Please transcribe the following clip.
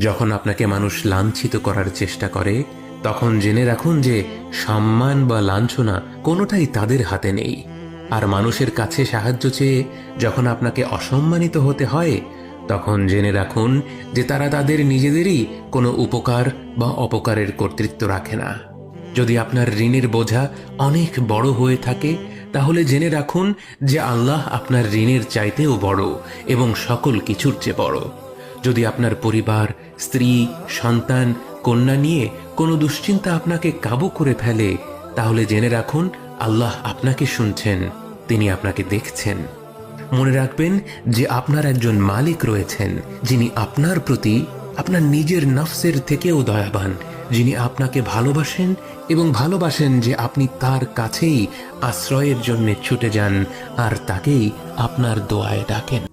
যখন আপনাকে মানুষ লাঞ্ছিত করার চেষ্টা করে, তখন জেনে রাখুন যে সম্মান বা লাঞ্ছনা কোনোটাই তাদের হাতে নেই। আর মানুষের কাছে সাহায্য চেয়ে যখন আপনাকে অসম্মানিত হতে হয়, তখন জেনে রাখুন যে তারা তাদের নিজেদেরই কোনো উপকার বা অপকারের কর্তৃত্ব রাখে না। যদি আপনার ঋণের বোঝা অনেক বড় হয়ে থাকে, তাহলে জেনে রাখুন যে আল্লাহ আপনার ঋণের চাইতেও বড় এবং সকল কিছুর চেয়ে বড়। যদি আপনার পরিবার, স্ত্রী, সন্তান, কন্যা নিয়ে কোনো দুশ্চিন্তা আপনাকে কাবু করে ফেলে, তাহলে জেনে রাখুন আল্লাহ আপনাকে শুনছেন, তিনি আপনাকে দেখছেন। মনে রাখবেন যে আপনার একজন মালিক রয়েছেন, যিনি আপনার প্রতি আপনার নিজের নফসের থেকেও দয়াবান, যিনি আপনাকে ভালোবাসেন এবং ভালোবাসেন যে আপনি তার কাছেই আশ্রয়ের জন্য ছুটে যান আর তাকেই আপনার দোয়ায় ডাকেন।